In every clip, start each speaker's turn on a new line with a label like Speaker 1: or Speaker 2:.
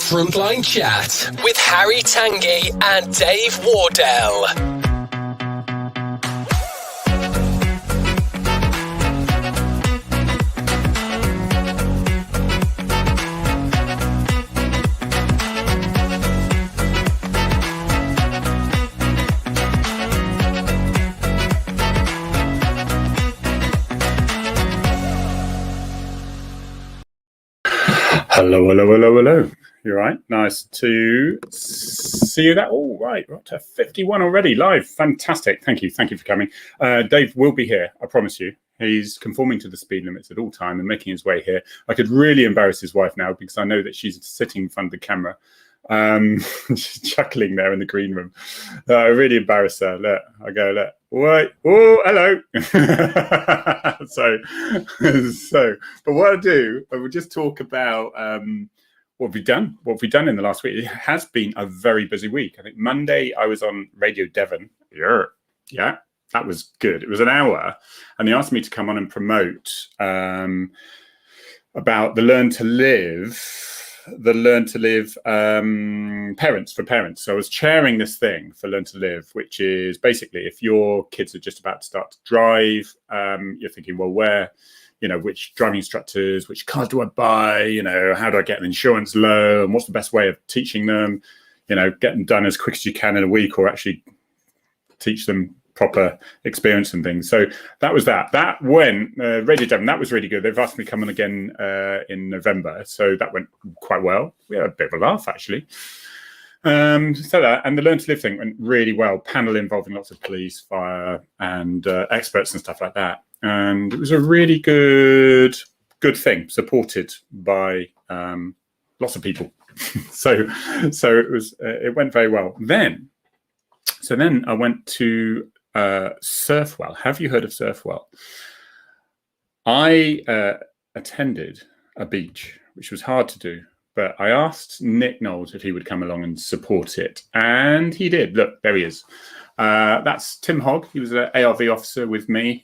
Speaker 1: FrontLine Chat with Harry Tangye and Dave Wardell.
Speaker 2: Hello, hello, hello, hello. You're right. Nice to see you there. Oh, right. We're up to 51 already live. Fantastic. Thank you. Thank you for coming. Dave will be here. I promise you. He's conforming to the speed limits at all time and making his way here. I could really embarrass his wife now because I know that she's sitting in front of the camera. She's chuckling there in the green room. I really embarrass her. Look, I go, look, wait, oh, hello. But what I'll do, I will just talk about what we've done in the last week. It has been a very busy week. I think Monday I was on Radio Devon. Yeah, that was good. It was an hour, and they asked me to come on and promote about the Learn to Live parents for parents. So I was chairing this thing for Learn to Live, which is basically if your kids are just about to start to drive, you're thinking, well, where, which driving instructors, which cars do I buy? How do I get an insurance loan? What's the best way of teaching them? Get them done as quick as you can in a week, or actually teach them proper experience and things. So that was that. That went Radio Devon. That was really good. They've asked me to come on again in November, so that went quite well. We had a bit of a laugh actually. And the Learn to Live thing went really well. Panel involving lots of police, fire, and experts and stuff like that. And it was a really good thing, supported by lots of people. so it went very well. Then I went to Surfwell. Have you heard of Surfwell? I attended a beach, which was hard to do, but I asked Nick Knowles if he would come along and support it, and he did. Look, there he is. That's Tim Hogg. He was an ARV officer with me,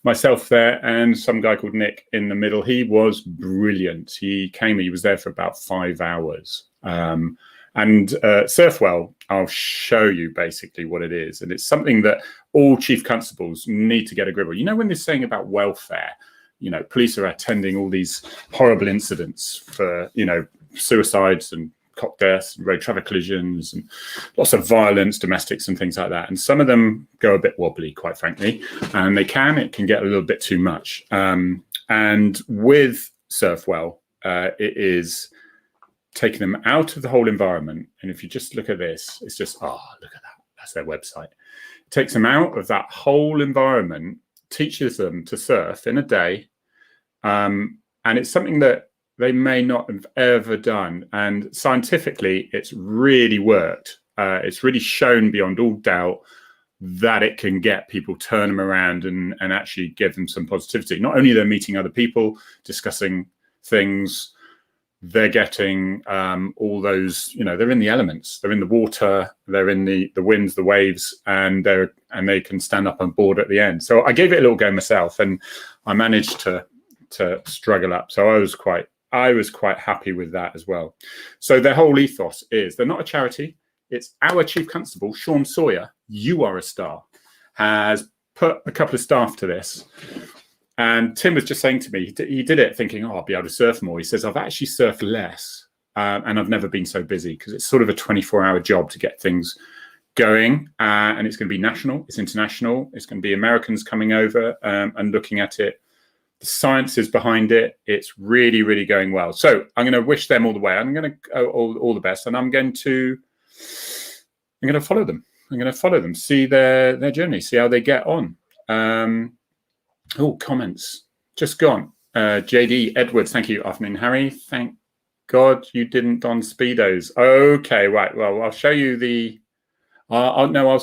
Speaker 2: myself there, and some guy called Nick in the middle. He was brilliant. He was there for about 5 hours. And Surfwell, I'll show you basically what it is. And it's something that all chief constables need to get a grip on. When they're saying about welfare, police are attending all these horrible incidents for, suicides and cop deaths and road traffic collisions and lots of violence, domestics and things like that. And some of them go a bit wobbly, quite frankly, and it can get a little bit too much. And with Surfwell, it is taking them out of the whole environment. And if you just look at this, it's just, look at that. That's their website. It takes them out of that whole environment, teaches them to surf in a day. And it's something that they may not have ever done. And scientifically, it's really worked. It's really shown beyond all doubt that it can get people, turn them around and actually give them some positivity. Not only they're meeting other people, discussing things, they're getting all those, they're in the elements, they're in the water, they're in the winds, the waves, and they can stand up on board at the end. So I gave it a little go myself, and I managed to struggle up. So I was quite happy with that as well. So their whole ethos is they're not a charity. It's our chief constable, Sean Sawyer, you are a star, has put a couple of staff to this. And Tim was just saying to me, he did it thinking, I'll be able to surf more. He says, I've actually surfed less and I've never been so busy, because it's sort of a 24-hour job to get things going. And it's going to be national, it's international, it's going to be Americans coming over and looking at it. The science is behind it. It's really, really going well. So I'm going to wish them all the way. I'm going to go all the best, and I'm going to follow them. I'm going to follow them, see their journey, see how they get on. Comments just gone. JD Edwards, thank you. Afternoon, Harry. Thank God you didn't don Speedos. Okay, right. Well, I'll show you the. I'll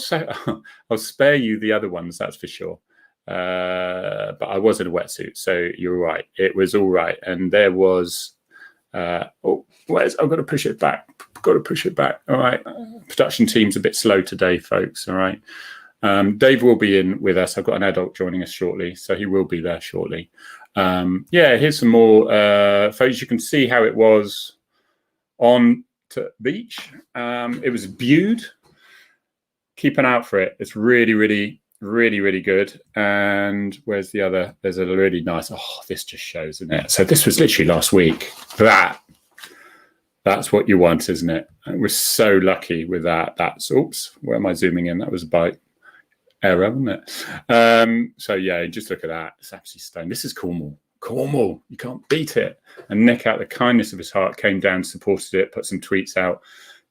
Speaker 2: spare you the other ones. That's for sure. But I was in a wetsuit, so you're right. It was all right, and there was. I've got to push it back. All right. Production team's a bit slow today, folks. All right. Dave will be in with us. I've got an adult joining us shortly, so he will be there shortly. Here's some more photos. You can see how it was on to beach. It was viewed. Keep an eye out for it. It's really, really, really, really good. And where's the other? There's a really nice. Oh, this just shows, isn't it? So this was literally last week. That's what you want, isn't it? And we're so lucky with that. That's oops. Where am I zooming in? That was a bite error, wasn't it? So yeah, just look at that. It's absolutely stunning. This is Cornwall. Cornwall, you can't beat it. And Nick, out of the kindness of his heart, came down, supported it, put some tweets out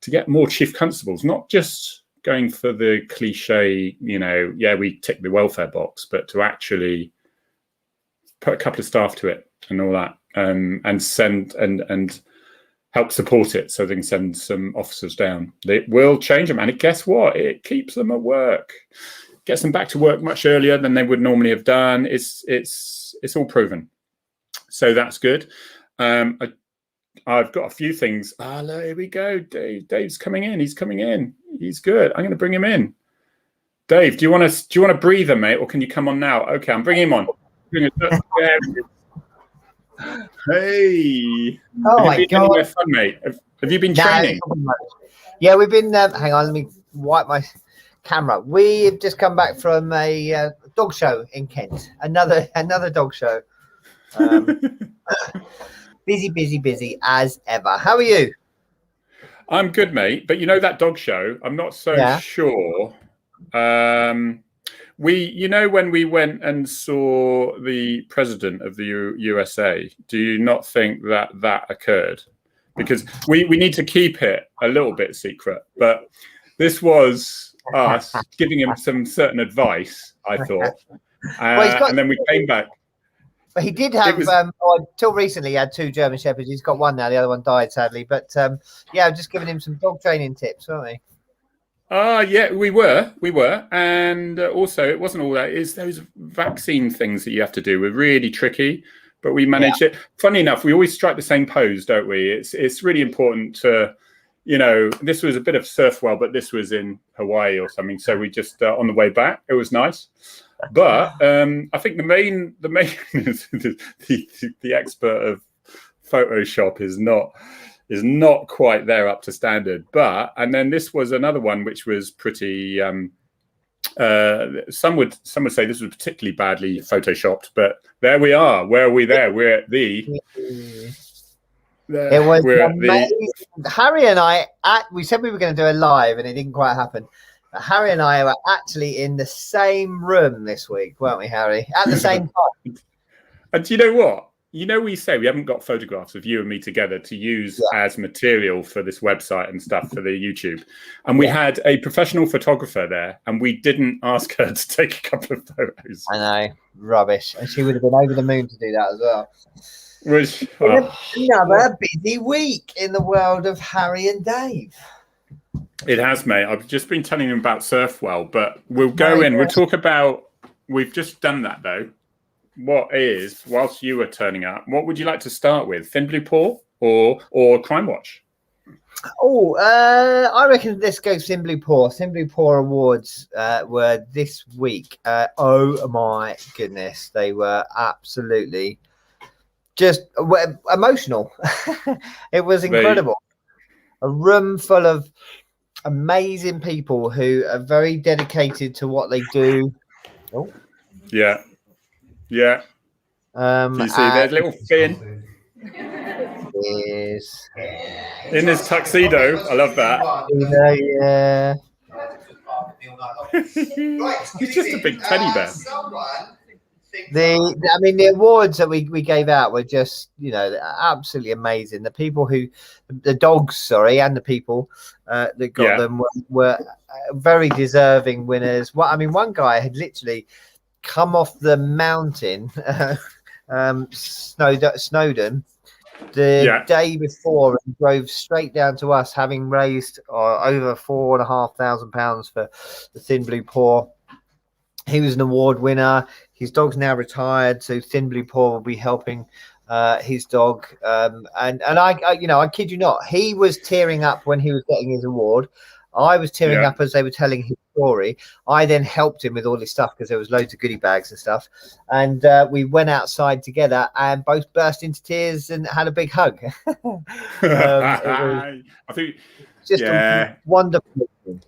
Speaker 2: to get more chief constables, not just going for the cliche, we tick the welfare box, but to actually put a couple of staff to it and all that, and send and help support it so they can send some officers down. It will change them, and guess what? It keeps them at work, gets them back to work much earlier than they would normally have done. It's all proven. So that's good. I've got a few things. Look, here we go. Dave's coming in. He's coming in. He's good. I'm going to bring him in. Dave, do you want to breathe him, mate, or can you come on now? Okay, I'm bringing him on. Hey.
Speaker 3: Oh my God.
Speaker 2: Fun, mate? Have you been training?
Speaker 3: Yeah, we've been. Hang on, let me wipe my camera. We've just come back from a dog show in Kent. Another dog show. Busy as ever. How are you?
Speaker 2: I'm good, mate. But that dog show, I'm not so sure. When we went and saw the president of the USA, do you not think that occurred? Because we need to keep it a little bit secret. But this was us giving him some certain advice, I thought. And then we came back.
Speaker 3: But he did have, until recently, he had 2 German Shepherds. He's got one now. The other one died, sadly. But, I've just given him some dog training tips, weren't we?
Speaker 2: Yeah, we were. And also, it wasn't all that. It's those vaccine things that you have to do were really tricky, but we managed it. Funny enough, we always strike the same pose, don't we? It's really important to, this was a bit of surf well, but this was in Hawaii or something. So we just, on the way back, it was nice. But I think the main the expert of Photoshop is not quite there up to standard. But and then this was another one which was pretty. Some would say this was particularly badly photoshopped, but there we are. Where are we? There we're at the.
Speaker 3: It was amazing. Harry and I, we said we were going to do a live, and it didn't quite happen. Harry and I were actually in the same room this week, weren't we, Harry? At the same time.
Speaker 2: And do you know what? We say we haven't got photographs of you and me together to use as material for this website and stuff for the YouTube. And we had a professional photographer there, and we didn't ask her to take a couple of photos.
Speaker 3: I know, rubbish. And she would have been over the moon to do that as well. Another busy week in the world of Harry and Dave.
Speaker 2: It has, mate. I've just been telling him about Surfwell, but we'll go in. We'll talk about. We've just done that though. Whilst you were turning up, what would you like to start with? Thin Blue Paw or Crime Watch?
Speaker 3: Oh, I reckon this goes Thin Blue Paw. Thin Blue Paw Awards were this week. Oh my goodness, they were absolutely just emotional. It was incredible. A room full of amazing people who are very dedicated to what they do. Oh.
Speaker 2: Yeah. Do you see there's little Finn in his tuxedo? I love that.
Speaker 3: Yeah.
Speaker 2: He's just a big teddy bear.
Speaker 3: The awards that we gave out were just, absolutely amazing. The people the dogs, and the people that got them were very deserving winners. One guy had literally come off the mountain, Snowdon, the day before and drove straight down to us, having raised over £4,500 for the Thin Blue Paw. He was an award winner. His dog's now retired, so Thin Blue Paw will be helping his dog. And I kid you not, he was tearing up when he was getting his award. I was tearing up as they were telling his story. I then helped him with all his stuff because there was loads of goodie bags and stuff. And we went outside together and both burst into tears and had a big hug. It was
Speaker 2: I think
Speaker 3: just a wonderful evening.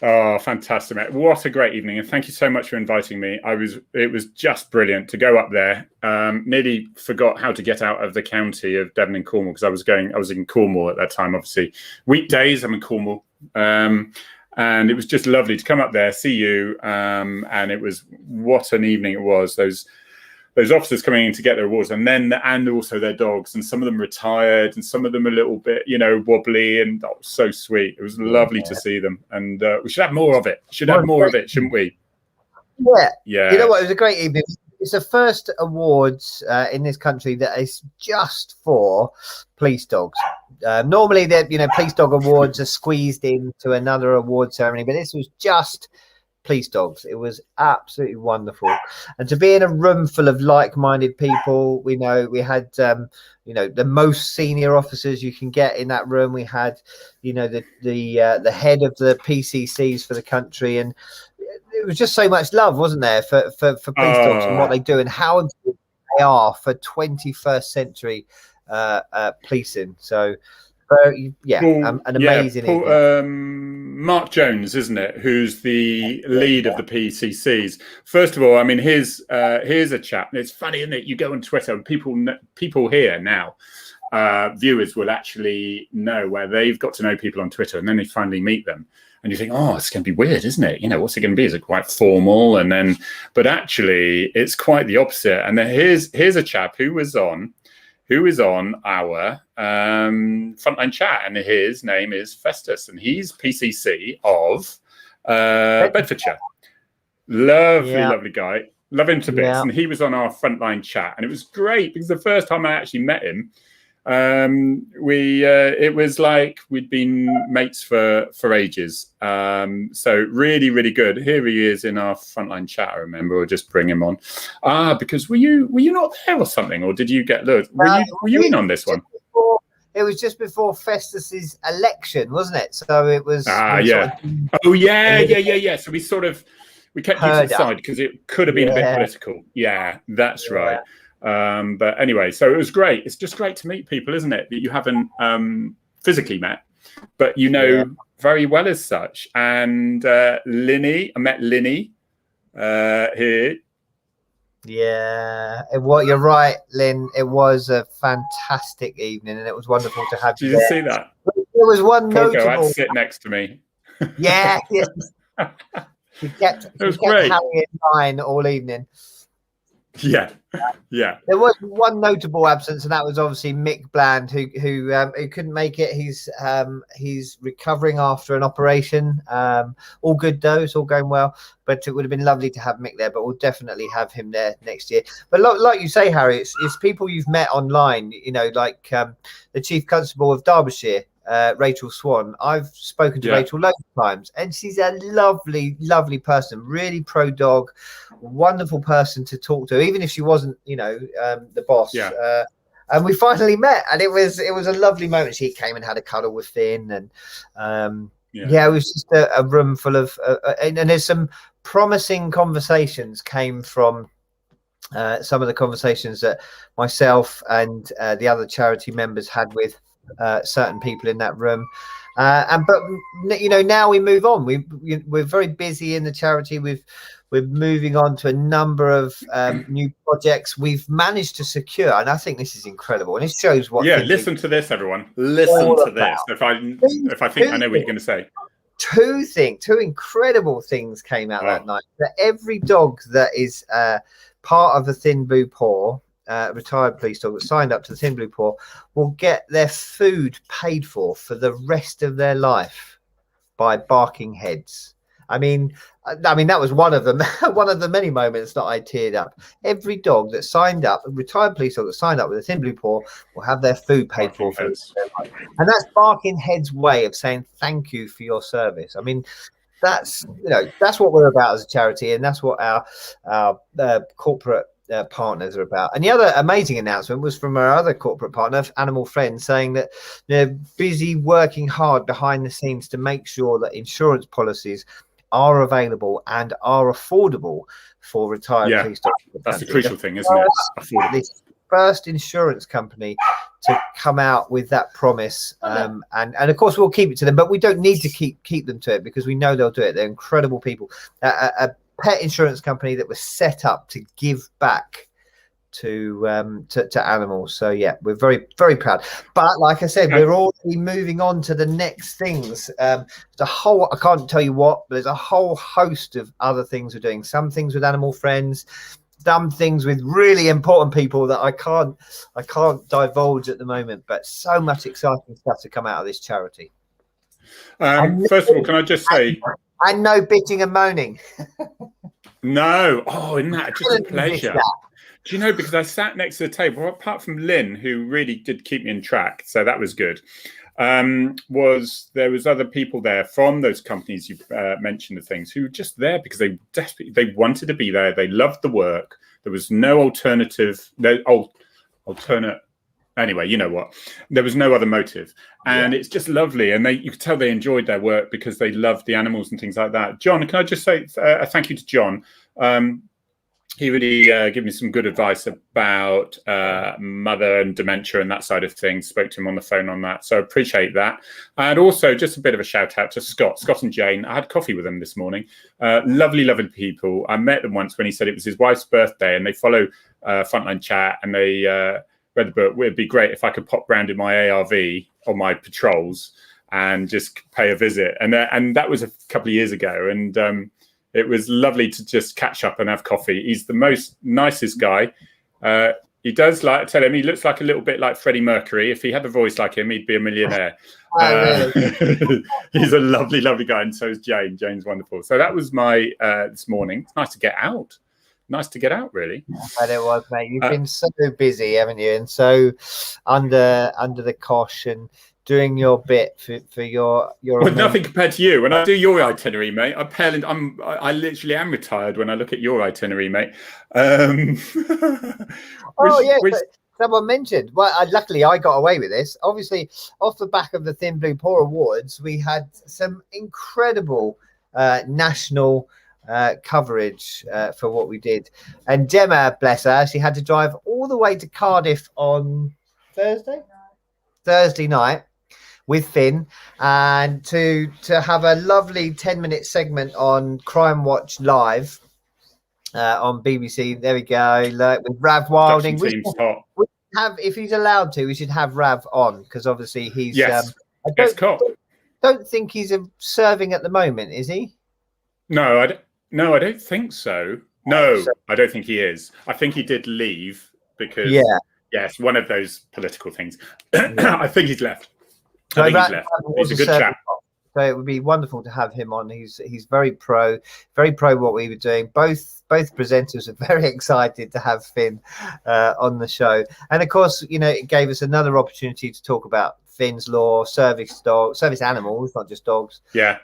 Speaker 2: Oh, fantastic, mate. What a great evening. And thank you so much for inviting me. It was just brilliant to go up there. Nearly forgot how to get out of the county of Devon and Cornwall because I was in Cornwall at that time, obviously. Weekdays, I'm in Cornwall. And it was just lovely to come up there, see you. And it was, what an evening it was. Those officers coming in to get their awards, and also their dogs, and some of them retired, and some of them a little bit, wobbly, and that was so sweet. It was lovely to see them, and we should have more of it. Shouldn't we? Yeah.
Speaker 3: You know what? It was a great evening. It's the first awards in this country that is just for police dogs. Normally, police dog awards are squeezed into another award ceremony, but this was just police dogs. It was absolutely wonderful, and to be in a room full of like-minded people. We had the most senior officers you can get in that room. We had the head of the PCCs for the country, and it was just so much love, wasn't there, for police dogs and what they do and how important they are for 21st century policing. So an amazing
Speaker 2: Mark Jones, isn't it, who's the lead of the PCCs. First of all, I mean, here's a chap. It's funny, isn't it? You go on Twitter and people here now, viewers will actually know where they've got to know people on Twitter, and then they finally meet them. And you think, it's going to be weird, isn't it? What's it going to be? Is it quite formal? But actually, it's quite the opposite. And then here's a chap who is on our FrontLine Chat, and his name is Festus, and he's PCC of Bedfordshire. Lovely guy. Love him to bits. And he was on our FrontLine Chat, and it was great because the first time I actually met him, it was like we'd been mates for ages. So really, really good. Here he is in our FrontLine Chat. I remember we'll just bring him on. Because were you not there or something, or did you get loads? Were you in on this one?
Speaker 3: It was just before Festus's election, wasn't it? So it was.
Speaker 2: Yeah. So we kept you to the side because it could have been a bit political. Yeah, that's right. But anyway, so it was great. It's just great to meet people, isn't it, that you haven't physically met, but very well as such. And Linny, I met Linny here.
Speaker 3: Yeah, you're right, Lynn. It was a fantastic evening, and it was wonderful to have you.
Speaker 2: Did you see that?
Speaker 3: There was one notable.
Speaker 2: I had to sit next to me.
Speaker 3: Yeah, he kept Harry in line all evening.
Speaker 2: Yeah.
Speaker 3: There was one notable absence, and that was obviously Mick Bland, who couldn't make it. He's recovering after an operation. All good though; it's all going well. But it would have been lovely to have Mick there. But we'll definitely have him there next year. But like you say, Harry, it's people you've met online. Like the Chief Constable of Derbyshire, Rachel Swan. I've spoken to Rachel loads of times, and she's a lovely, lovely person. Really pro dog, wonderful person to talk to, even if she wasn't, the boss. Yeah. And we finally met, and it was a lovely moment. She came and had a cuddle with Finn, and it was just a room full of, and there's some promising conversations came from. Some of the conversations that myself and the other charity members had with certain people in that room, but now we move on. We're very busy in the charity. We're moving on to a number of new projects we've managed to secure, and I think this is incredible, and it shows what. Yeah,
Speaker 2: listen to this, everyone. Listen to this. If I think I know what you're going to say.
Speaker 3: Two incredible things came out that night. That every dog that is part of the Thin Blue Paw, retired police dog that signed up to the Thin Blue Paw, will get their food paid for the rest of their life by Barking Heads. I mean that was one of them. One of the many moments that I teared up. Every dog that signed up, a retired police dog that signed up with the Thin Blue Paw, will have their food paid for the rest of their life. And that's Barking Heads' way of saying thank you for your service. I mean, that's what we're about as a charity, and that's what our corporate partners are about. And the other amazing announcement was from our other corporate partner, Animal Friends, saying that they're busy working hard behind the scenes to make sure that insurance policies are available and are affordable for retired police dogs.
Speaker 2: That's the crucial thing, isn't it? Affordable.
Speaker 3: This first insurance company to come out with that promise, and of course we'll keep it to them, but we don't need to keep them to it because we know they'll do it. They're incredible people. A pet insurance company that was set up to give back to animals. So yeah, we're very, very proud. But like I said, we're already moving on to the next things. I can't tell you what, but there's a whole host of other things we're doing. Some things with Animal Friends, some things with really important people that I can't divulge at the moment. But so much exciting stuff to come out of this charity.
Speaker 2: First of all, can I just say,
Speaker 3: and no bitching and moaning.
Speaker 2: No, isn't that just a pleasure? Do you know, because I sat next to the table, apart from Lynn, who really did keep me in track, so that was good, there was other people there from those companies you mentioned, the things, who were just there because they wanted to be there. They loved the work. There was no alternate. Anyway, you know what? There was no other motive, and it's just lovely. And you could tell they enjoyed their work because they loved the animals and things like that. John, can I just say a thank you to John? He really gave me some good advice about mother and dementia and that side of things. Spoke to him on the phone on that. So appreciate that. And also just a bit of a shout out to Scott and Jane. I had coffee with them this morning. Lovely, lovely people. I met them once when he said it was his wife's birthday, and they follow FrontLine Chat, and they read the book. It'd be great if I could pop round in my ARV on my patrols and just pay a visit. And that was a couple of years ago. And it was lovely to just catch up and have coffee. He's the nicest guy. He does tell him he looks like a little bit like Freddie Mercury. If he had a voice like him, he'd be a millionaire.
Speaker 3: Really?
Speaker 2: He's a lovely, lovely guy. And so is Jane. Jane's wonderful. So that was my this morning. It's nice to get out. Nice to get out, really.
Speaker 3: I bet it was, mate. You've been so busy, haven't you? And so under the cosh and doing your bit for your.
Speaker 2: Well, nothing compared to you. When I do your itinerary, mate, I literally am retired when I look at your itinerary, mate.
Speaker 3: Someone mentioned. Well, luckily I got away with this. Obviously, off the back of the Thin Blue Paw Awards, we had some incredible national coverage for what we did. And Gemma, bless her, she had to drive all the way to Cardiff on Thursday night with Finn, and to have a lovely 10-minute segment on Crime Watch Live on BBC. There we go, with Rav Wilding. If he's allowed to, we should have Rav on, because obviously he's I don't think he's serving at the moment, is he?
Speaker 2: No, I don't think so. No, I don't think he is. I think he did leave because it's one of those political things. I think he's left. He's a good chap.
Speaker 3: So it would be wonderful to have him on. He's very pro what we were doing. Both presenters are very excited to have Finn on the show. And of course, it gave us another opportunity to talk about Finn's law, service animals, not just dogs.
Speaker 2: Yeah.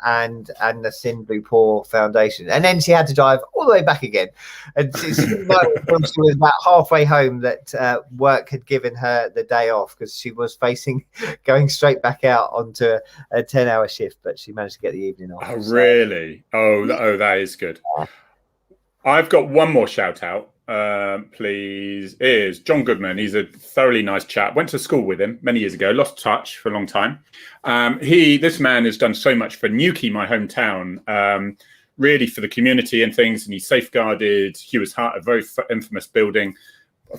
Speaker 3: And the Thin Blue Paw Foundation. And then she had to drive all the way back again. And she was about halfway home that work had given her the day off, because she was facing going straight back out onto a 10-hour shift, but she managed to get the evening off.
Speaker 2: Oh, really? Oh, that is good. I've got one more shout out. Please, is John Goodman. He's a thoroughly nice chap. Went to school with him many years ago. Lost touch for a long time. This man has done so much for Newquay, my hometown, really for the community and things. And he safeguarded Hewer's Hut, a very infamous building.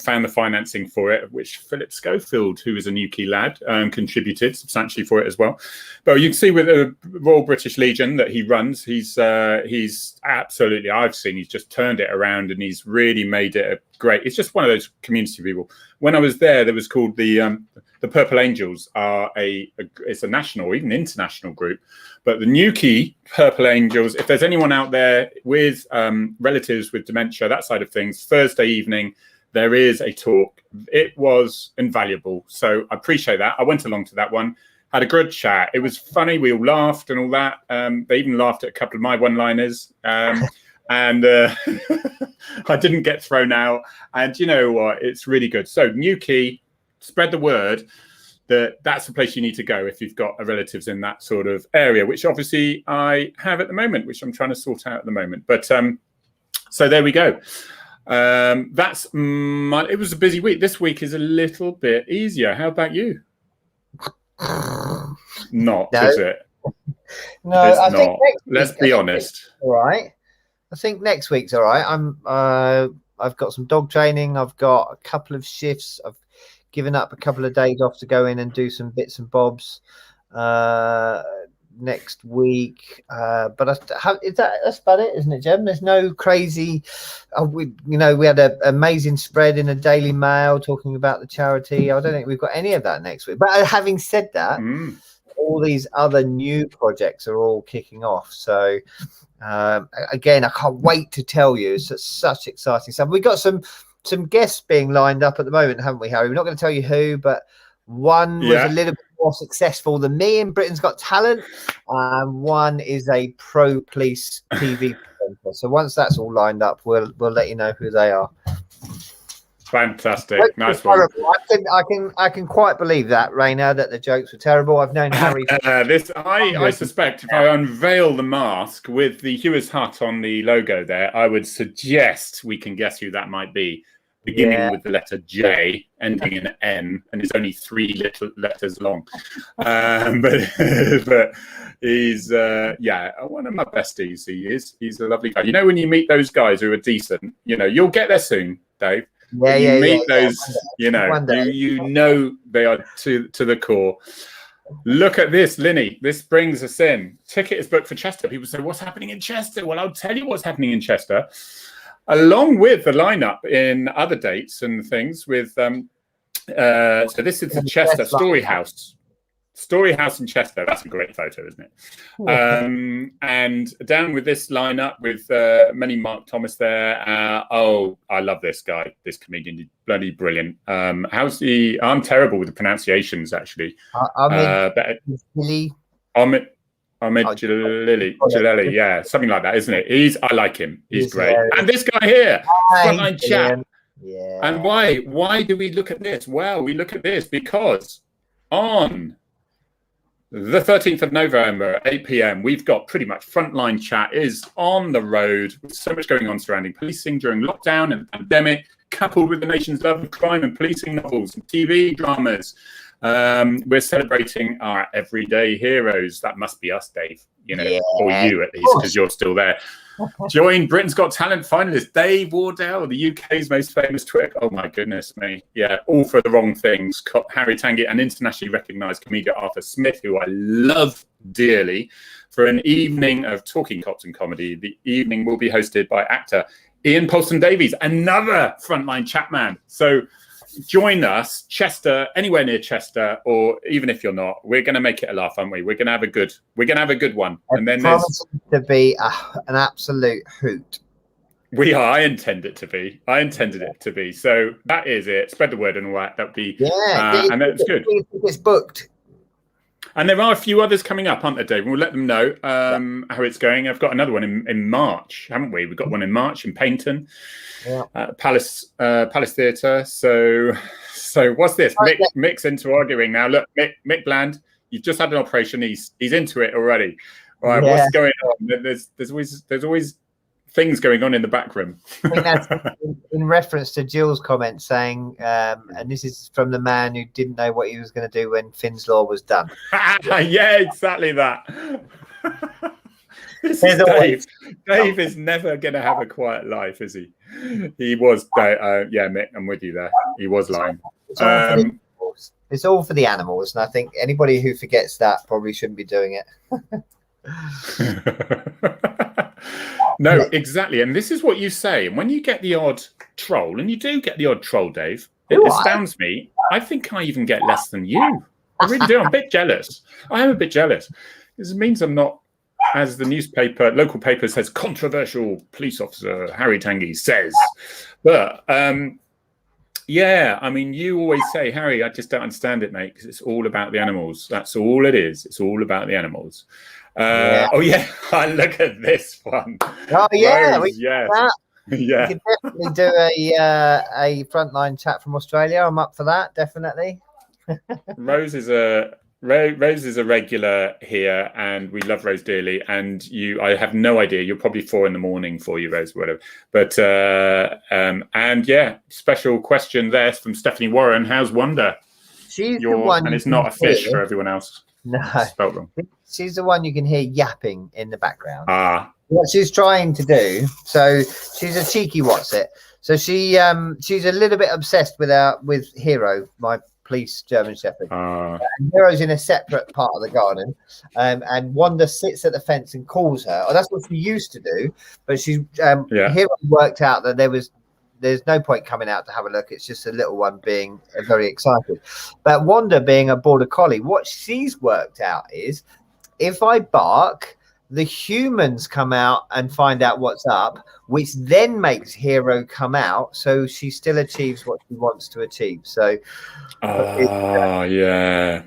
Speaker 2: Found the financing for it, which Philip Schofield, who is a Newquay lad, contributed substantially for it as well. But you can see with the Royal British Legion that he runs, he's absolutely, he's just turned it around, and he's really made it a great. It's just one of those community people. When I was there was called the Purple Angels. It's a national, even international group. But the Newquay Purple Angels, if there's anyone out there with relatives with dementia, that side of things, Thursday evening, there is a talk. It was invaluable. So I appreciate that. I went along to that one, had a good chat. It was funny. We all laughed and all that. They even laughed at a couple of my one-liners. And I didn't get thrown out. And you know what? It's really good. So Newquay, spread the word that that's the place you need to go if you've got relatives in that sort of area, which obviously I have at the moment, which I'm trying to sort out at the moment. But so there we go. It was a busy week. This week is a little bit easier. How about you? Not,
Speaker 3: No.
Speaker 2: is it?
Speaker 3: No,
Speaker 2: I think let's be honest.
Speaker 3: All right. I think next week's all right. I've got some dog training. I've got a couple of shifts. I've given up a couple of days off to go in and do some bits and bobs next week. But that's about it, isn't it, Jem? There's no crazy. We had an amazing spread in the Daily Mail talking about the charity. I don't think we've got any of that next week. But having said that, all these other new projects are all kicking off. So again, I can't wait to tell you. It's such exciting stuff. We've got some guests being lined up at the moment, haven't we, Harry? We're not going to tell you who, but one was a little bit more successful than me in Britain's Got Talent, and one is a pro police TV presenter. So once that's all lined up, we'll let you know who they are.
Speaker 2: Fantastic. Nice one.
Speaker 3: I can quite believe that, Rainer, that the jokes were terrible. I've known Harry.
Speaker 2: I suspect if I unveil the mask with the Hewers Hut on the logo there, I would suggest we can guess who that might be. Beginning with the letter J, ending in N, and it's only 3 little letters long. But he's one of my besties. He's a lovely guy. You know, when you meet those guys who are decent, you'll get there soon, Dave. Meet those, you know they are to the core. Look at this, Linny. This brings us in. Ticket is booked for Chester. People say, what's happening in Chester? Well, I'll tell you what's happening in Chester. Along with the lineup in other dates and things with so this is the Chester Story House in Chester. That's a great photo, isn't it? And down with this lineup with many Mark Thomas there. I love this guy, this comedian. He's bloody brilliant. How's he? I'm terrible with the pronunciations, actually. Ahmed Jalili, yeah, something like that, isn't it? I like him. He's great. And this guy here, FrontLine Chat. Yeah. And why do we look at this? Well, we look at this because on the 13th of November at 8 p.m, we've got pretty much FrontLine Chat is on the road with so much going on surrounding policing during lockdown and pandemic, coupled with the nation's love of crime and policing novels and TV dramas. We're celebrating our everyday heroes. That must be us, Dave, or you at least, because you're still there. Join Britain's Got Talent finalist Dave Wardell, the UK's most famous twit. Oh my goodness me. Yeah, all for the wrong things. Harry Tangye and internationally recognised comedian Arthur Smith, who I love dearly, for an evening of talking cops and comedy. The evening will be hosted by actor Ian Polston Davies, another FrontLine Chat man. So join us, Chester, anywhere near Chester, or even if you're not, we're going to make it a laugh, aren't we? We're going to have a good one. And then there's
Speaker 3: to be an absolute hoot.
Speaker 2: We are. I intended it to be. So that is it. Spread the word and all that. That'd be and that's good.
Speaker 3: It's booked.
Speaker 2: And there are a few others coming up, aren't there, Dave? We'll let them know how it's going. I've got another one in March, haven't we? We've got one in March in Paynton, Palace Theatre. So what's this? Mick's into arguing now. Look, Mick Bland, you've just had an operation. He's into it already. All right, what's going on? There's always things going on in the back room.
Speaker 3: I think that's in reference to Jill's comment saying, and this is from the man who didn't know what he was going to do when Finn's Law was done.
Speaker 2: Yeah, exactly that. This is Dave. Dave is never going to have a quiet life, is he? He was. Yeah, Mick, I'm with you there. He was lying.
Speaker 3: It's all for the animals, and I think anybody who forgets that probably shouldn't be doing it.
Speaker 2: No, exactly. And this is what you say. And when you get the odd troll, and you do get the odd troll, Dave, it astounds me. I think I even get less than you. I really do. I'm a bit jealous. I am a bit jealous. This means I'm not, as the local paper says, controversial police officer Harry Tangye says. But Yeah, I mean, you always say, Harry, I just don't understand it, mate, because it's all about the animals. That's all it is. It's all about the animals. Oh, yeah. Look at this one.
Speaker 3: Oh, yeah.
Speaker 2: Rose, yes.
Speaker 3: We
Speaker 2: Yeah.
Speaker 3: could definitely do a frontline chat from Australia. I'm up for that, definitely.
Speaker 2: Rose is a regular here, and we love Rose dearly. And I have no idea. You're probably 4 a.m. for you, Rose, whatever. But and yeah, special question there from Stephanie Warren. How's Wonder?
Speaker 3: She's the one,
Speaker 2: and it's not a fish for everyone else.
Speaker 3: No,
Speaker 2: spelled wrong.
Speaker 3: She's the one you can hear yapping in the background.
Speaker 2: What
Speaker 3: she's trying to do. So she's a cheeky what's it. So she's a little bit obsessed with Hero, my police German Shepherd. Hero's in a separate part of the garden, and Wanda sits at the fence and calls her. Oh, that's what she used to do, but she's Hero worked out that there's no point coming out to have a look. It's just a little one being very excited. But Wanda, being a border collie, what she's worked out is if I bark, the humans come out and find out what's up, which then makes Hero come out. So she still achieves what she wants to achieve. So,
Speaker 2: yeah.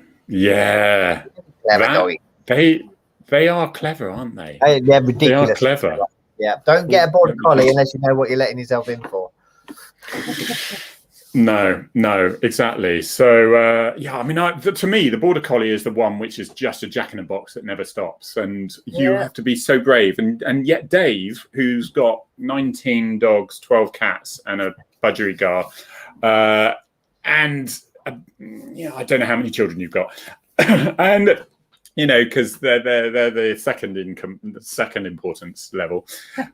Speaker 2: They are clever, aren't they?
Speaker 3: They're ridiculous.
Speaker 2: They are clever.
Speaker 3: Yeah. Don't get a border collie unless you know what you're letting yourself in for.
Speaker 2: No, exactly. So, I mean, to me, the border collie is the one which is just a jack-in-a-box that never stops. And you have to be so brave. And yet Dave, who's got 19 dogs, 12 cats, and a budgerigar, and, I don't know how many children you've got. And, because they're the second importance level.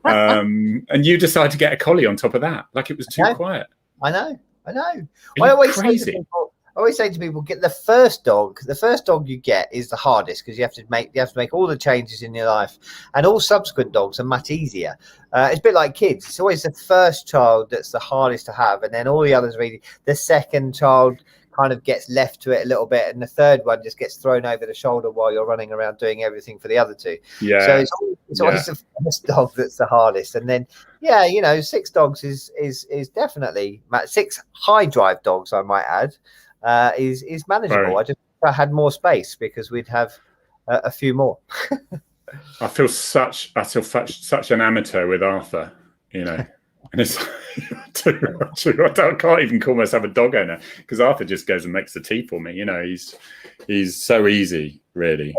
Speaker 2: And you decide to get a collie on top of that. Like it was too quiet.
Speaker 3: I know. I always say to people, get the first dog. The first dog you get is the hardest because you have to make all the changes in your life, and all subsequent dogs are much easier. It's a bit like kids. It's always the first child that's the hardest to have, and then all the others really. The second child kind of gets left to it a little bit, and the third one just gets thrown over the shoulder while you're running around doing everything for the other two. Yeah. So it's always the first dog that's the hardest, and then 6 dogs is definitely 6 high drive dogs, I might add, is manageable. Right. I had more space because we'd have a few more.
Speaker 2: I feel such an amateur with Arthur, And it's I can't even call myself a dog owner because Arthur just goes and makes the tea for me. He's so easy, really.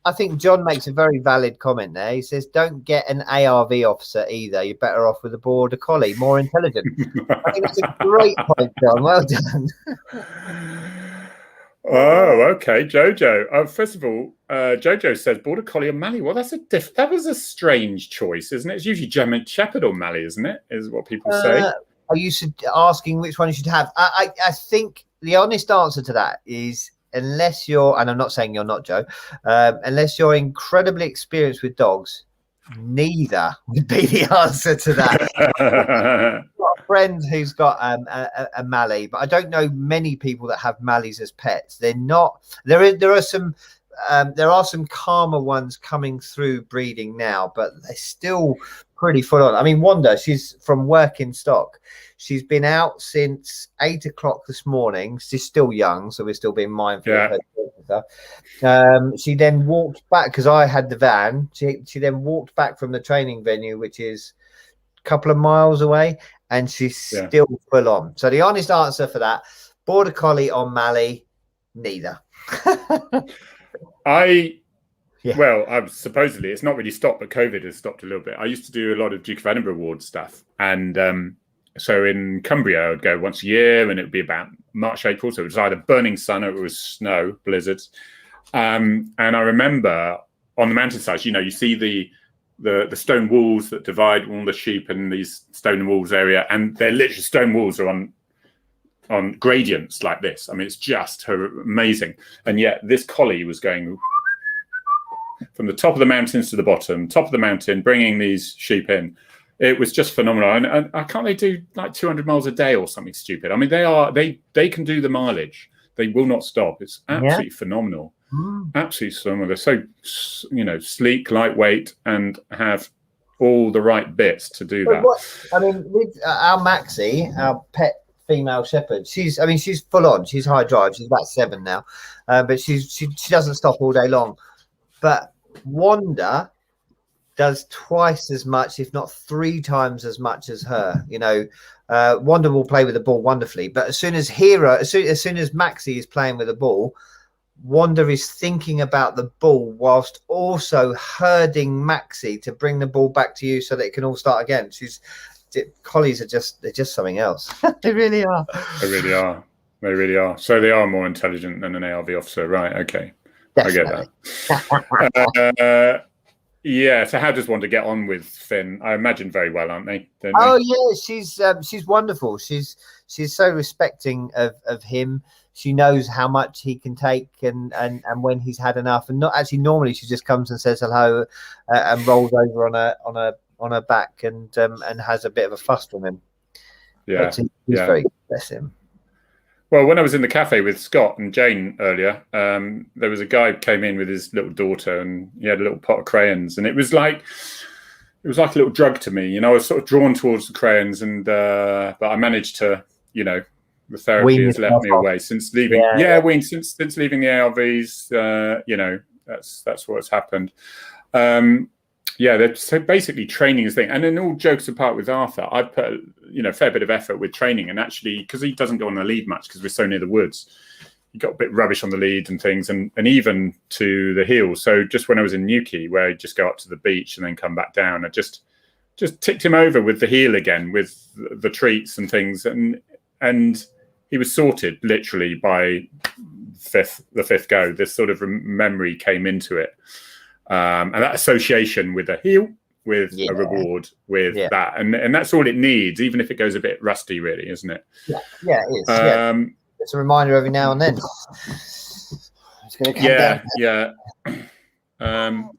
Speaker 3: I think John makes a very valid comment there. He says, "Don't get an ARV officer either. You're better off with a border collie, more intelligent." I think that's a great point, John. Well done.
Speaker 2: Oh, okay, Jojo. First of all, Jojo says border collie or Mallee. Well, that was a strange choice, isn't it? It's usually German Shepherd or Mallee, isn't it? Is what people say.
Speaker 3: Are you asking which one you should have? I think the honest answer to that is unless you're, and I'm not saying you're not, Joe, unless you're incredibly experienced with dogs, neither would be the answer to that. I've got a friend who's got a Mallee, but I don't know many people that have Mallees as pets. They're not. There are some calmer ones coming through breeding now, but they're still pretty full on. I mean, Wanda, she's from working stock. She's been out since 8 o'clock this morning. She's still young, so we're still being mindful of her stuff. She then walked back because I had the van. She then walked back from the training venue, which is a couple of miles away, and she's still full on. So the honest answer for that, border collie on Mallee, neither.
Speaker 2: Well, supposedly it's not really stopped, but COVID has stopped a little bit. I used to do a lot of Duke of Edinburgh Awards stuff, and so in Cumbria, I would go once a year, and it would be about March, April. So it was either burning sun or it was snow, blizzards. And I remember on the mountainside, you see the stone walls that divide all the sheep and these stone walls area, and they're literally stone walls are on gradients like this. I mean, it's just amazing. And yet this collie was going from the top of the mountains to the bottom, top of the mountain, bringing these sheep in. It was just phenomenal. And can't they do like 200 miles a day or something stupid? I mean, they can do the mileage. They will not stop. It's absolutely phenomenal. Absolutely phenomenal. They're so, sleek, lightweight, and have all the right bits to do that.
Speaker 3: I mean, with our Maxie, our pet female shepherd, she's full on. She's high drive. She's about 7 now, but she doesn't stop all day long. But Wanda does twice as much, if not 3 times as much as her. You know, Wanda will play with the ball wonderfully, but as soon as Maxie is playing with the ball, Wanda is thinking about the ball whilst also herding Maxie to bring the ball back to you so that it can all start again. Collies are just something else. They really are. They
Speaker 2: really are. So they are more intelligent than an ARV officer, right? Okay, definitely. I get that. Yeah. So how does Wanda get on with Finn? I imagine very well, aren't they?
Speaker 3: Yeah, she's wonderful. She's so respecting of him. She knows how much he can take and when he's had enough. And not actually normally she just comes and says hello and rolls over on her back and has a bit of a fuss from him.
Speaker 2: Yeah,
Speaker 3: he's very good, bless him.
Speaker 2: Well, when I was in the cafe with Scott and Jane earlier, there was a guy who came in with his little daughter, and he had a little pot of crayons, and it was like a little drug to me. You know, I was sort of drawn towards the crayons, and but I managed to, you know, the therapy has left me away since leaving. Since leaving the ARVs. You know, that's what's happened. So basically training is the thing. And then all jokes apart with Arthur, I put a fair bit of effort with training, and actually because he doesn't go on the lead much because we're so near the woods, he got a bit rubbish on the lead and things, and even to the heel. So just when I was in Newquay, where he'd just go up to the beach and then come back down, I just ticked him over with the heel again with the treats and things, and he was sorted literally by the fifth go. This sort of memory came into it. And that association with a heel, with a reward, with that, and that's all it needs, even if it goes a bit rusty, really, isn't it?
Speaker 3: Yeah, it is. It's a reminder every now and then. It's going to come down.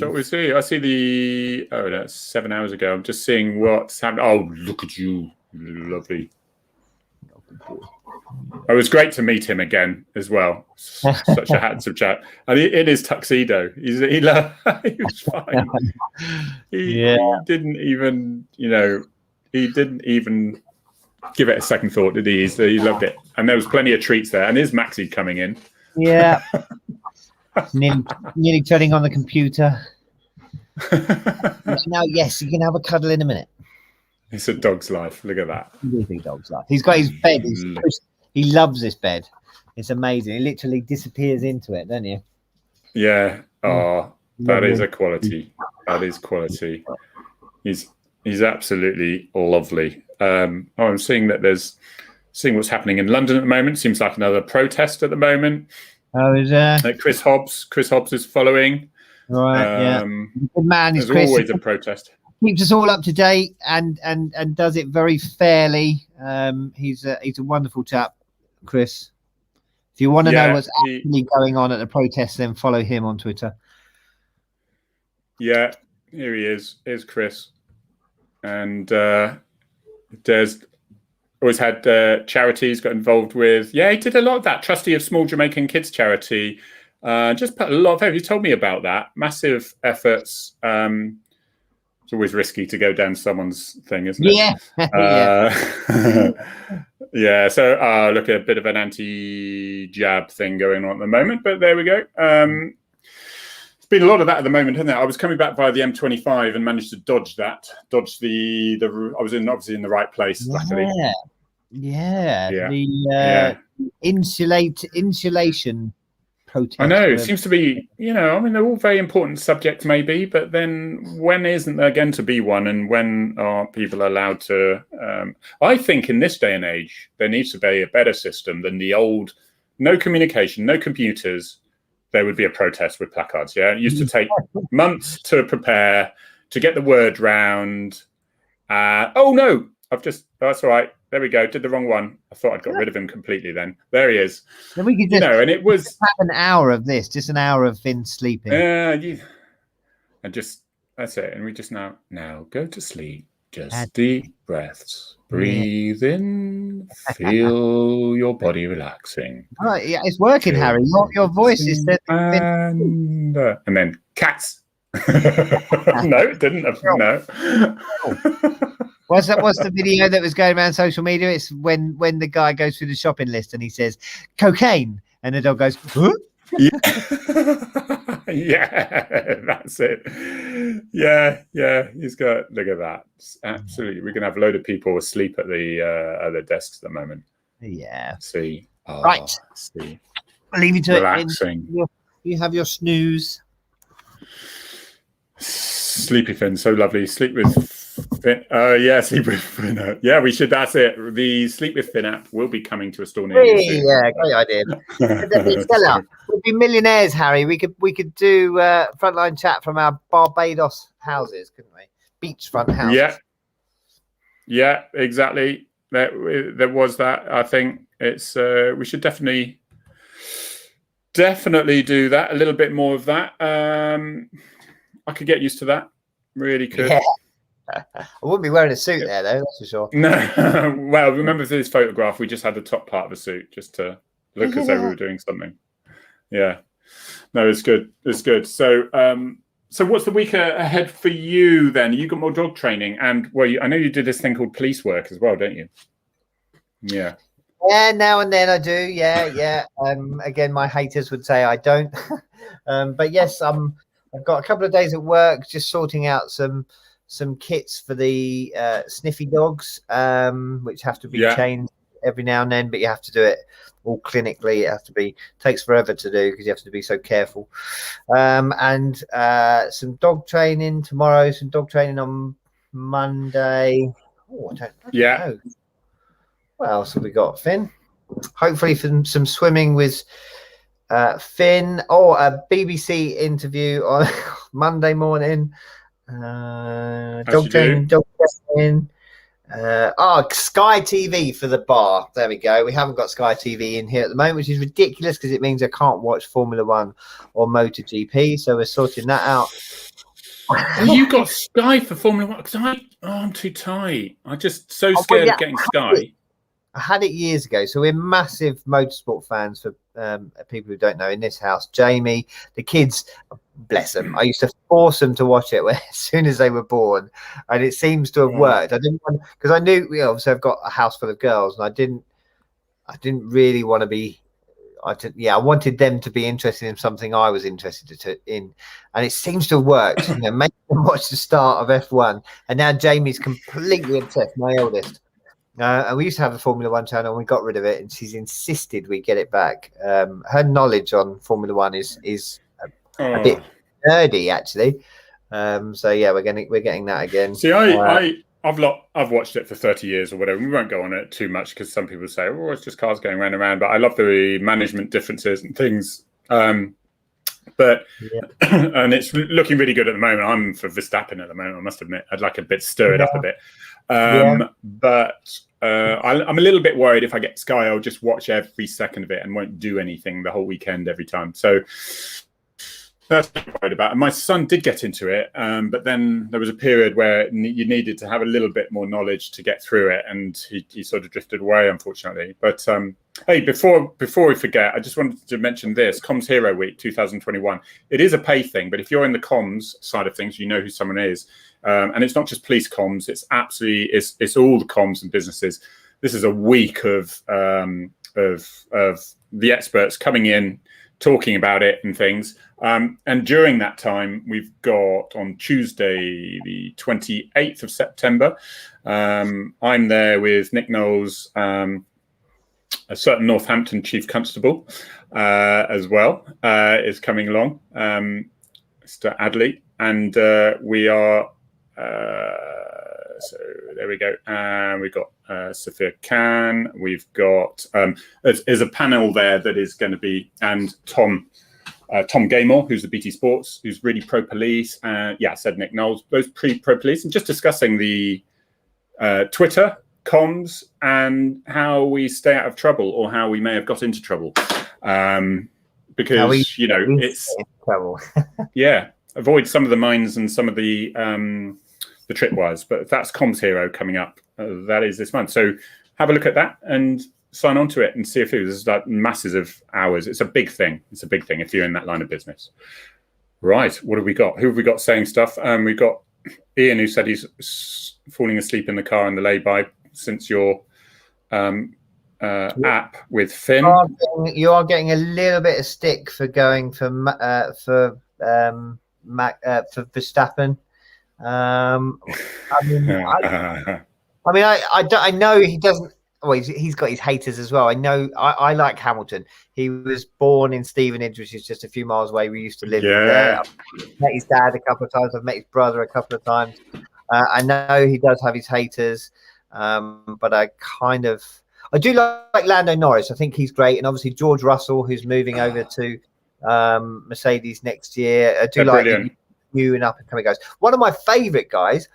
Speaker 2: So we see. I see that's 7 hours ago. I'm just seeing what's happening. Oh, look at you, lovely. It was great to meet him again as well. Such a handsome chap, and in his tuxedo, he was fine. He didn't even, he didn't even give it a second thought, did he? He loved it, and there was plenty of treats there. And there's Maxie coming in.
Speaker 3: Yeah, nearly turning on the computer. Now, yes, you can have a cuddle in a minute.
Speaker 2: It's a dog's life. Look at that.
Speaker 3: Really dog's life. He's got his bed. He loves this bed. It's amazing. He literally disappears into it, don't you?
Speaker 2: Yeah. Oh, that is a quality. That is quality. He's absolutely lovely. I'm seeing what's happening in London at the moment. Seems like another protest at the moment.
Speaker 3: Oh, is there?
Speaker 2: Chris Hobbs is following.
Speaker 3: Right. Good man.
Speaker 2: There's always a protest.
Speaker 3: Keeps us all up to date and does it very fairly. He's a wonderful chap, Chris. If you want to know what's actually going on at the protest, then follow him on Twitter.
Speaker 2: Yeah, here he is. Here's Chris. And there's always had charities got involved with. Yeah, he did a lot of that. Trustee of Small Jamaican Kids Charity. Just put a lot of effort. He told me about that. Massive efforts. It's always risky to go down someone's thing, isn't it? Yeah. So look, a bit of an anti-jab thing going on at the moment, but there we go. It's been a lot of that at the moment, hasn't it? I was coming back via the M25 and managed to dodge that. I was obviously in the right place, luckily.
Speaker 3: The insulation protest.
Speaker 2: I know, it seems to be, they're all very important subjects maybe, but then when isn't there going to be one, and when are people allowed to... I think in this day and age, there needs to be a better system than the old, no communication, no computers, there would be a protest with placards, yeah? It used to take months to prepare, to get the word round. That's all right. There we go. Did the wrong one. I thought I'd got rid of him completely then. There he is.
Speaker 3: Then we could
Speaker 2: and it was
Speaker 3: have an hour of this, just an hour of Finn sleeping.
Speaker 2: And that's it. And we just now go to sleep. Just deep breaths. Breathe in. Feel your body relaxing.
Speaker 3: Right, yeah, it's working, Harry. Your voice is said.
Speaker 2: And then cats. No, it didn't. No.
Speaker 3: What's the video that was going around social media? It's when the guy goes through the shopping list and he says cocaine, and the dog goes, huh?
Speaker 2: Yeah, that's it. Yeah. He's got. Look at that. Absolutely, we're gonna have a load of people asleep at the desks at the moment.
Speaker 3: Yeah.
Speaker 2: See.
Speaker 3: Right.
Speaker 2: See.
Speaker 3: I'll leave you to
Speaker 2: Relaxing.
Speaker 3: it. You have your snooze.
Speaker 2: Sleepy Finn, so lovely. Sleep with Finn. Sleep with Finn. Yeah, we should. That's it. The Sleep with Finn app will be coming to a store near you soon.
Speaker 3: Yeah, great idea. We'd be millionaires, Harry. We could do frontline chat from our Barbados houses, couldn't we? Beachfront houses.
Speaker 2: Yeah, exactly. There was that. I think it's. We should definitely do that. A little bit more of that. I could get used to that. Really could.
Speaker 3: Yeah. I wouldn't be wearing a suit there, though. That's for sure.
Speaker 2: No. Well, remember this photograph? We just had the top part of a suit just to look as though we were doing something. Yeah. No, it's good. It's good. So, so what's the week ahead for you then? You got more dog training, and I know you did this thing called police work as well, don't you? Yeah.
Speaker 3: Yeah, now and then I do. Yeah. Again, my haters would say I don't. But yes, I've got a couple of days at work just sorting out some kits for the sniffy dogs, which have to be changed every now and then, but you have to do it all clinically. It takes forever to do because you have to be so careful. And some dog training tomorrow, some dog training on Monday. Oh, I don't know. What else have we got, Finn? Hopefully some swimming with Finn, or a BBC interview on Monday morning. Dog training. Sky TV for the bar. There we go. We haven't got Sky TV in here at the moment, which is ridiculous because it means I can't watch Formula One or MotoGP. So we're sorting that out.
Speaker 2: You got Sky for Formula One? Because I'm too tight. I'm just so scared of getting Sky.
Speaker 3: I had it years ago. So we're massive motorsport fans for people who don't know in this house. Jamie, the kids, bless them. I used to force them to watch it as soon as they were born. And it seems to have worked. I didn't want, because I knew, obviously I've got a house full of girls and I didn't really want to be, I wanted them to be interested in something I was interested in. And it seems to have worked. Make them watch the start of F1. And now Jamie's completely obsessed, my eldest. And we used to have a Formula One channel and we got rid of it, and she's insisted we get it back. Her knowledge on Formula One is a bit nerdy, actually. So yeah, we're getting that again.
Speaker 2: See, I've watched it for 30 years or whatever. We won't go on it too much because some people say, "Oh, it's just cars going round and round." But I love the management differences and things. And it's looking really good at the moment. I'm for Verstappen at the moment. I must admit, I'd like a bit stir it up a bit. But I'm a little bit worried if I get Sky, I'll just watch every second of it and won't do anything the whole weekend every time. So that's what I'm worried about. And my son did get into it, but then there was a period where you needed to have a little bit more knowledge to get through it, and he sort of drifted away, unfortunately. But hey, before we forget, I just wanted to mention this Comms Hero Week 2021. It is a pay thing, but if you're in the comms side of things, you know who someone is. And it's not just police comms; it's all the comms and businesses. This is a week of the experts coming in, talking about it and things. And during that time, we've got on Tuesday, the 28th of September. I'm there with Nick Knowles, a certain Northampton Chief Constable, as well, is coming along, Mr. Adley, and we are. So there we go. We've got Sophia Khan. We've got there's a panel there that is going to be, and Tom Gaymore, who's the BT Sports, who's really pro police. I said Nick Knowles, both pro police, and just discussing the Twitter comms and how we stay out of trouble, or how we may have got into trouble, because it's
Speaker 3: trouble.
Speaker 2: Avoid some of the mines and some of the tripwires, but that's Comms Hero coming up. That is this month. So have a look at that and sign on to it and see if there's like masses of hours. It's a big thing. It's a big thing if you're in that line of business. Right. What have we got? Who have we got saying stuff? We've got Ian, who said he's falling asleep in the car in the lay-by since your app with Finn.
Speaker 3: You are getting a little bit of stick for going for Verstappen. I know he doesn't. Well, he's got his haters as well. I know. I like Hamilton. He was born in Stevenage, which is just a few miles away. We used to live there. I've met his dad a couple of times. I've met his brother a couple of times. I know he does have his haters, but I do like Lando Norris. I think he's great, and obviously George Russell, who's moving over to Mercedes next year. I do like the new and up and coming guys. One of my favourite guys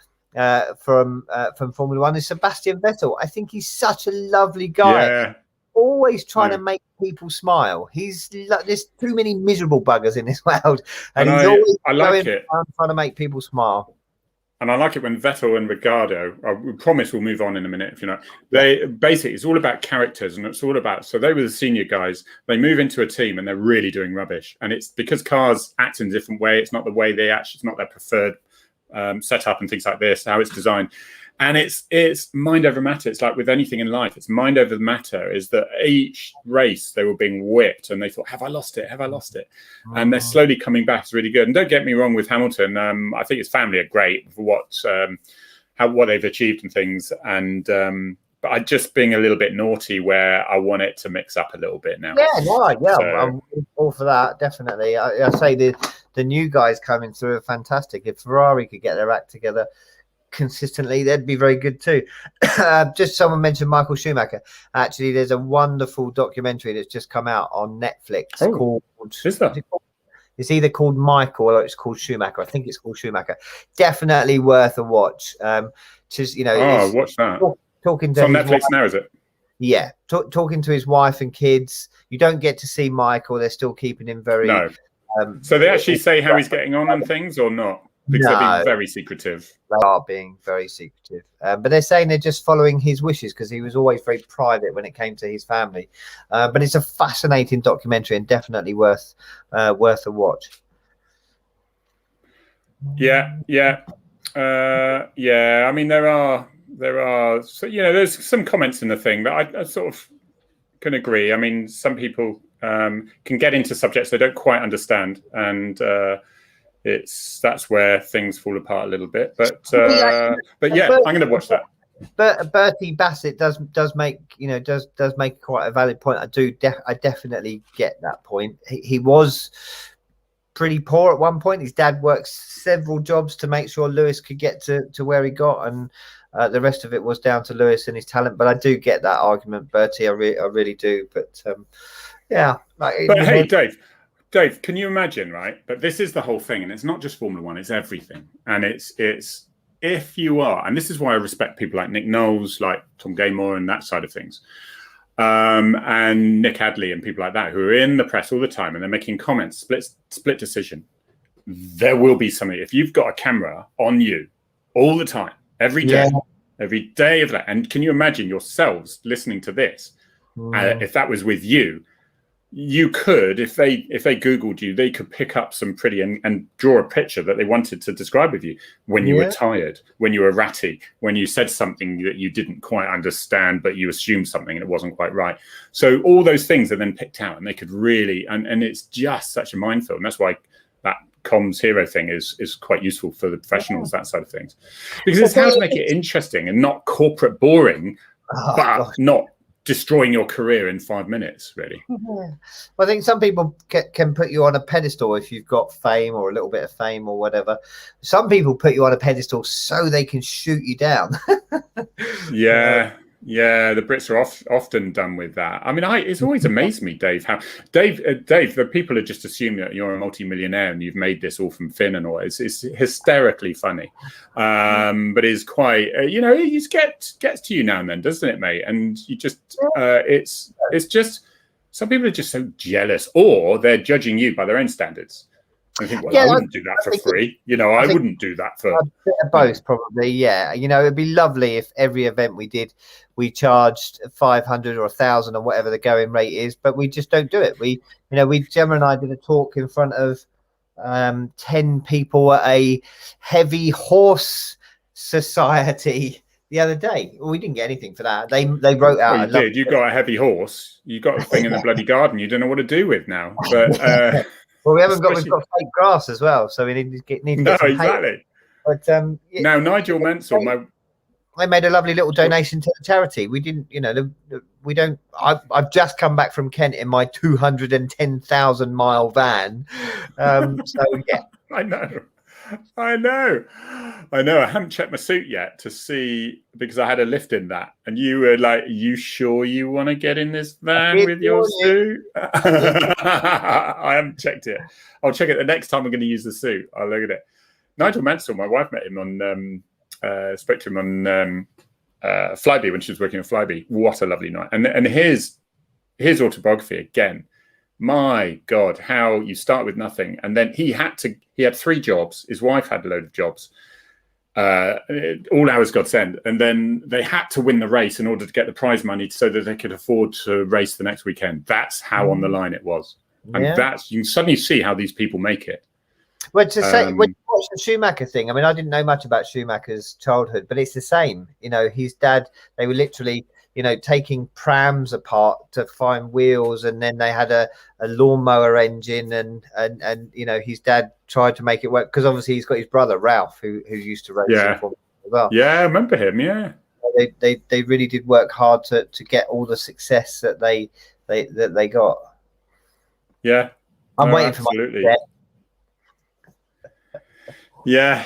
Speaker 3: from Formula One is Sebastian Vettel. I think he's such a lovely guy, always trying to make people smile. There's too many miserable buggers in this world, and he's always trying to make people smile.
Speaker 2: And I like it when Vettel and Ricardo, we promise we'll move on in a minute, if you know, basically, it's all about characters, and it's all about, so they were the senior guys, they move into a team and they're really doing rubbish. And it's because cars act in a different way. It's not the way they act, it's not their preferred setup and things like this, how it's designed. And it's mind over matter. It's like with anything in life, it's mind over matter. Is that each race they were being whipped and they thought, have I lost it? Have I lost it? And they're slowly coming back. It's really good. And don't get me wrong with Hamilton. I think his family are great for what they've achieved and things. And but I just being a little bit naughty where I want it to mix up a little bit now.
Speaker 3: I'm all for that, definitely. I say the new guys coming through are fantastic. If Ferrari could get their act together consistently, they'd be very good too. Just someone mentioned Michael Schumacher. Actually, there's a wonderful documentary that's just come out on Netflix called.
Speaker 2: Is that?
Speaker 3: It's either called Michael or it's called Schumacher. I think it's called Schumacher. Definitely worth a watch. Watch that. Talking to
Speaker 2: it's on Netflix now, is it?
Speaker 3: Yeah, talking to his wife and kids. You don't get to see Michael. They're still keeping him very.
Speaker 2: No. So they actually say how he's getting on and things, or not? Because they're being very secretive.
Speaker 3: They are being very secretive. But they're saying they're just following his wishes because he was always very private when it came to his family. But it's a fascinating documentary and definitely worth a watch.
Speaker 2: Yeah. I mean, there are. So, there's some comments in the thing that I sort of can agree. I mean, some people can get into subjects they don't quite understand, and that's where things fall apart a little bit. But I'm going to watch that.
Speaker 3: But Bertie Bassett does make make quite a valid point. I definitely get that point. He was pretty poor at one point. His dad worked several jobs to make sure Lewis could get to where he got, and the rest of it was down to Lewis and his talent. But I do get that argument, Bertie. I really do. But
Speaker 2: hey, Dave, can you imagine, right? But this is the whole thing, and it's not just Formula One; it's everything. And it's if you are, and this is why I respect people like Nick Knowles, like Tom Gaymore, and that side of things, and Nick Hadley and people like that who are in the press all the time and they're making comments, split decision. There will be something. If you've got a camera on you all the time, every day of that, and can you imagine yourselves listening to this? If that was with you. You could, if they Googled you, they could pick up some pretty and draw a picture that they wanted to describe with you when you were tired, when you were ratty, when you said something that you didn't quite understand, but you assumed something and it wasn't quite right. So all those things are then picked out and they could really, and it's just such a minefield. And that's why that comms hero thing is quite useful for the professionals, that side of things. Because it's how to make it interesting and not corporate boring, but not destroying your career in 5 minutes, really.
Speaker 3: Well, I think some people can put you on a pedestal if you've got fame or a little bit of fame or whatever. Some people put you on a pedestal so they can shoot you down.
Speaker 2: Yeah, the Brits are often done with that. I mean, it's always amazed me, Dave, how Dave, the people have just assumed that you're a multi-millionaire and you've made this all from Finn and all. It's hysterically funny, but it's quite, it gets to you now and then, doesn't it, mate? And you just, it's just, some people are just so jealous, or they're judging you by their own standards. I think, I wouldn't do that for free. I wouldn't do that for...
Speaker 3: A bit of both, probably, yeah. It'd be lovely if every event we did, we charged 500 or 1,000 or whatever the going rate is, but we just don't do it. Gemma and I did a talk in front of 10 people at a heavy horse society the other day. Well, we didn't get anything for that. They wrote out.
Speaker 2: Well, you did. You got a heavy horse. You got a thing in the bloody garden. You don't know what to do with now. But
Speaker 3: well, we've got fake grass as well, so we need to get some
Speaker 2: exactly.
Speaker 3: But
Speaker 2: now Nigel Mansell,
Speaker 3: they made a lovely little donation to the charity. We didn't, we don't. I've just come back from Kent in my 210,000-mile van. So yeah,
Speaker 2: I know. I haven't checked my suit yet to see, because I had a lift in that, and you were like, "You sure you want to get in this van with your suit?" I haven't checked it. I'll check it the next time I'm going to use the suit. I'll look at it. Nigel Mansell, my wife met him on. Spoke to him on Flybe when she was working on Flybe. What a lovely night! And his autobiography again. My God, how you start with nothing, and then he had 3 jobs. His wife had a load of jobs. All hours God send, and then they had to win the race in order to get the prize money so that they could afford to race the next weekend. That's how on the line it was, and you can suddenly see how these people make it.
Speaker 3: Well, to say when you watch the Schumacher thing, I mean, I didn't know much about Schumacher's childhood, but it's the same. His dad, they were literally, taking prams apart to find wheels, and then they had a lawnmower engine, and his dad tried to make it work, because obviously he's got his brother Ralph who used to race as well. Yeah, I
Speaker 2: remember him. Yeah,
Speaker 3: they really did work hard to get all the success that they got.
Speaker 2: Yeah,
Speaker 3: I'm waiting for my.
Speaker 2: Yeah,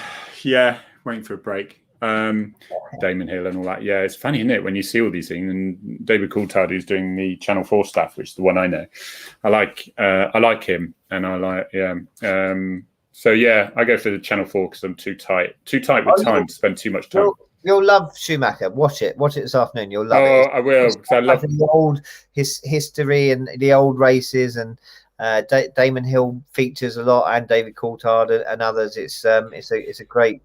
Speaker 2: waiting for a break. Damon Hill and all that. Yeah, it's funny, isn't it, when you see all these things? And David Coulthard, who's doing the Channel 4 stuff, which is the one I know. I like him, and I like so yeah, I go for the Channel 4 because I'm too tight with time to spend too much time.
Speaker 3: You'll love Schumacher. Watch it this afternoon. You'll love it.
Speaker 2: I will. I love
Speaker 3: the old history and the old races, and Damon Hill features a lot, and David Coulthard and others. It's a great.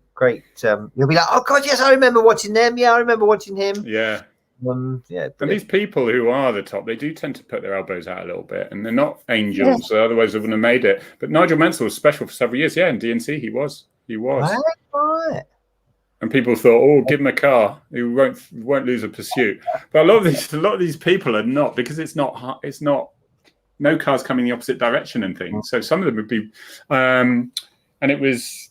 Speaker 3: You'll be like, oh God, yes, I remember watching them. Yeah, I remember watching him.
Speaker 2: Yeah.
Speaker 3: And
Speaker 2: these people who are the top, they do tend to put their elbows out a little bit, and they're not angels. So otherwise, they wouldn't have made it. But Nigel Mansell was special for several years. Yeah, in DNC, he was.
Speaker 3: Right.
Speaker 2: And people thought, oh, give him a car, he won't lose a pursuit. But a lot of these people are not, because it's not. No cars coming the opposite direction and things. So some of them would be, and it was.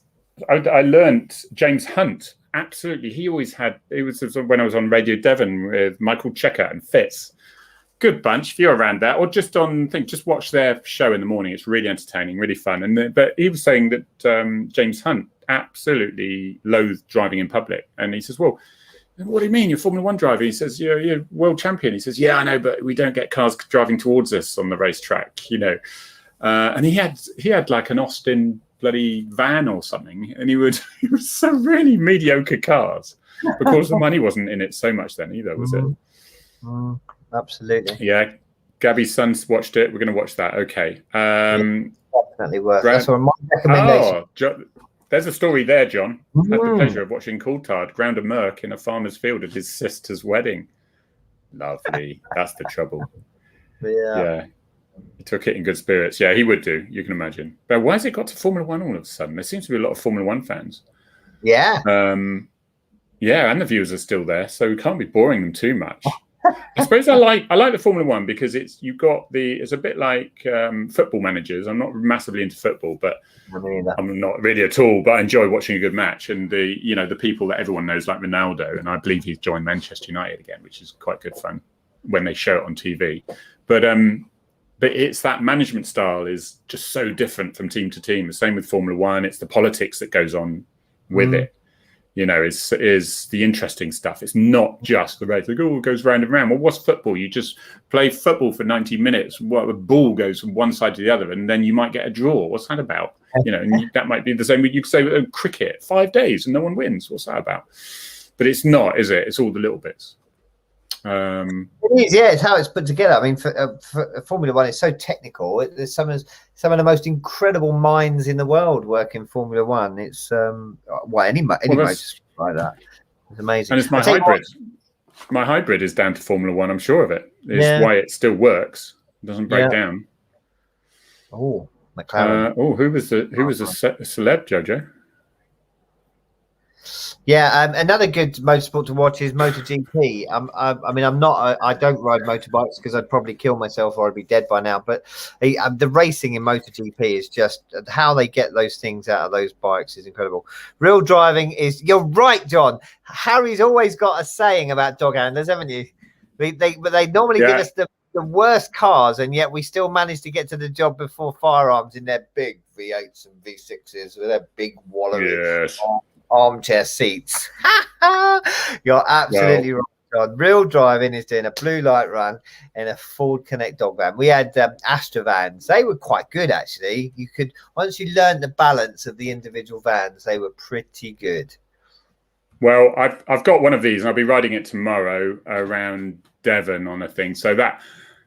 Speaker 2: I learned James Hunt. Absolutely, he always had. It was when I was on Radio Devon with Michael Checker and Fitz. Good bunch. If you're around that, or just just watch their show in the morning. It's really entertaining, really fun. But he was saying that James Hunt absolutely loathed driving in public, and he says, "Well, what do you mean? You're a Formula One driver?" He says, "You're world champion." He says, "Yeah, I know, but we don't get cars driving towards us on the racetrack, And he had like an Austin bloody van or something, and he was so really mediocre cars. Of course, the money wasn't in it so much then either, was it?
Speaker 3: Absolutely.
Speaker 2: Yeah, Gabby's sons watched it. We're going to watch that. Okay.
Speaker 3: Definitely worth. That's one of my recommendations.
Speaker 2: There's a story there, John. I had the pleasure of watching Coulthard ground a Merc in a farmer's field at his sister's wedding. Lovely. That's the trouble. Yeah. He took it in good spirits. Yeah, he would do. You can imagine. But why has it got to Formula One all of a sudden? There seems to be a lot of Formula One fans.
Speaker 3: Yeah.
Speaker 2: Yeah, and the viewers are still there, so we can't be boring them too much. I suppose I like the Formula One because it's a bit like football managers. I'm not massively into football, but I'm not really at all. But I enjoy watching a good match, and the people that everyone knows, like Ronaldo, and I believe he's joined Manchester United again, which is quite good fun when they show it on TV. But it's that management style is just so different from team to team. The same with Formula One. It's the politics that goes on with it. Is the interesting stuff. It's not just the race. Like, it goes round and round. Well, what's football? You just play football for 90 minutes. Well, the ball goes from one side to the other, and then you might get a draw. What's that about? And that might be the same. You could say cricket, 5 days and no one wins. What's that about? But it's not, is it? It's all the little bits.
Speaker 3: It is, yeah. It's how it's put together. I mean, for Formula One, it's so technical. There's some of the most incredible minds in the world work in Formula One. It's any motorsport like that. It's amazing.
Speaker 2: And it's my hybrid. My hybrid is down to Formula One. I'm sure of it. It's why it still works. It doesn't break down.
Speaker 3: Oh, McLaren.
Speaker 2: Who was the celeb, Jojo?
Speaker 3: Yeah, another good motorsport to watch is MotoGP. I don't ride motorbikes because I'd probably kill myself or I'd be dead by now. But the racing in MotoGP is just how they get those things out of those bikes is incredible. Real driving is. You're right, John. Harry's always got a saying about dog handlers, haven't you? They normally give us the worst cars, and yet we still manage to get to the job before firearms in their big V8s and V6s with their big wallaby armchair seats. You're absolutely right, John. Real driving is doing a blue light run in a Ford Connect dog van. We had Astra vans. They were quite good, actually. You could, once you learned the balance of the individual vans, they were pretty good.
Speaker 2: Well, I've got one of these, and I'll be riding it tomorrow around Devon on a thing. So that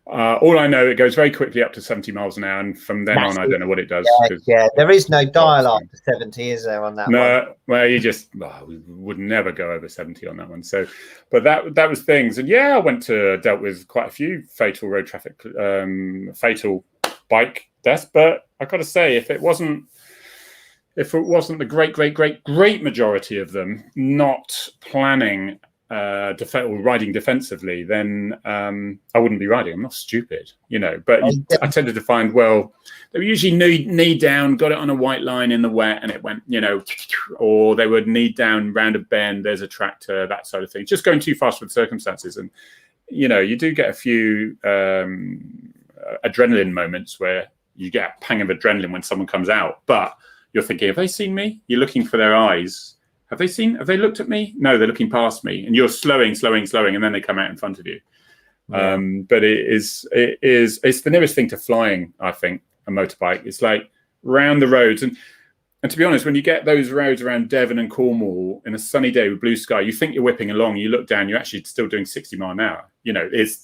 Speaker 2: all I know, it goes very quickly up to 70 miles an hour, and from then on, I don't know what it does.
Speaker 3: Yeah, there is no dial after 70, is there, on that one?
Speaker 2: No, well, we would never go over 70 on that one. So, but that was things. And yeah, I dealt with quite a few fatal road traffic, fatal bike deaths. But I got to say, if it wasn't the great majority of them not planning or riding defensively, then I wouldn't be riding. I'm not stupid, But I tended to find, well, they were usually knee down, got it on a white line in the wet, and it went, or they would knee down round a bend. There's a tractor, that sort of thing. Just going too fast with circumstances, and you do get a few adrenaline moments where you get a pang of adrenaline when someone comes out, but you're thinking, have they seen me? You're looking for their eyes. Have they looked at me? No, they're looking past me, and you're slowing, and then they come out in front of you. Yeah. But it's the nearest thing to flying, I think, a motorbike. It's like round the roads, and to be honest, when you get those roads around Devon and Cornwall in a sunny day with blue sky, you think you're whipping along, you look down, you're actually still doing 60 mile an hour.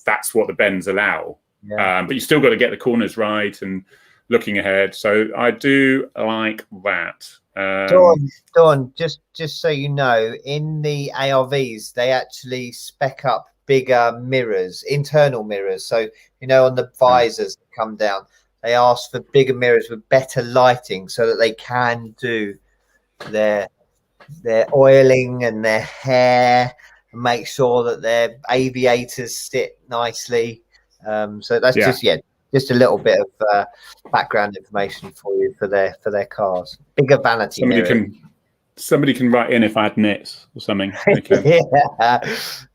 Speaker 2: That's what the bends allow. Yeah. But you still got to get the corners right and looking ahead. So I do like that.
Speaker 3: Dawn, just so you know, in the ARVs, they actually spec up bigger mirrors, internal mirrors. So, on the visors that come down, they ask for bigger mirrors with better lighting so that they can do their oiling and their hair and make sure that their aviators sit nicely. So that's just a little bit of background information for you for their cars. Bigger vanity mirror.
Speaker 2: Somebody can write in if I had nits or something. Okay.
Speaker 3: Yeah.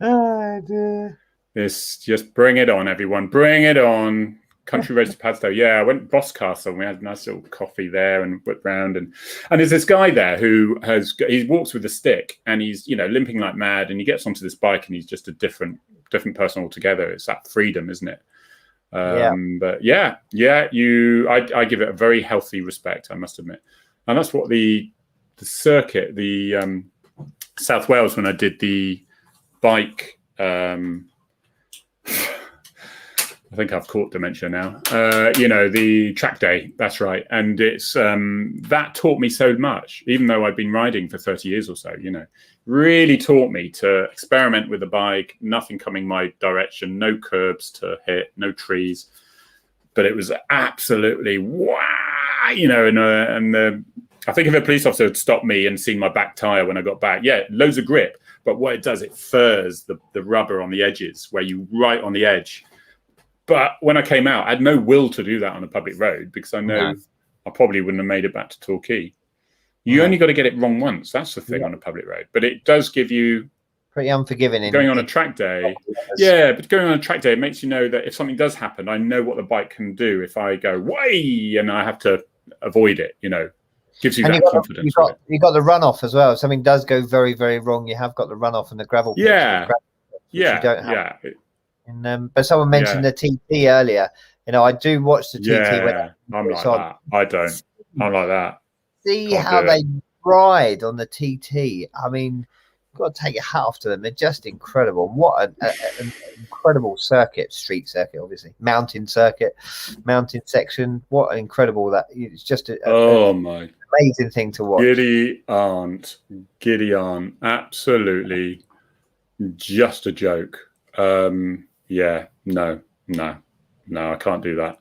Speaker 3: Oh, dear.
Speaker 2: Just bring it on, everyone. Bring it on. Country Roads to Padstow. Yeah, I went to Boscastle. We had a nice little coffee there and whipped round. And there's this guy there who he walks with a stick, and he's limping like mad. And he gets onto this bike, and he's just a different person altogether. It's that freedom, isn't it? But I give it a very healthy respect, I must admit. And that's what the circuit, the South Wales, when I did the bike, I think I've caught dementia now. The track day, that's right. And it's that taught me so much, even though I'd been riding for 30 years or so, really taught me to experiment with the bike, nothing coming my direction, no curbs to hit, no trees. But it was absolutely wow, I think if a police officer had stopped me and seen my back tire when I got back, loads of grip. But what it does, it furs the rubber on the edges where you right on the edge. But when I came out, I had no will to do that on a public road because I know I probably wouldn't have made it back to Torquay. You only got to get it wrong once. That's the thing on a public road. But it does give you...
Speaker 3: Pretty unforgiving.
Speaker 2: Going on a track day. Yeah, but going on a track day, it makes you know that if something does happen, I know what the bike can do if I go, way, and I have to avoid it, Gives you that confidence.
Speaker 3: You've got the runoff as well. If something does go very, very wrong, you have got the runoff and the gravel pits. You don't have. And, but someone mentioned the TT earlier. I do watch the TT.
Speaker 2: I'm like that. I don't. I'm like that.
Speaker 3: See how they ride on the TT. I mean, you've got to take your hat off to them. They're just incredible. What an incredible circuit, street circuit, obviously. Mountain circuit, mountain section. What an incredible that. It's just an amazing thing to watch.
Speaker 2: Giddy aunt. Absolutely just a joke. No, I can't do that.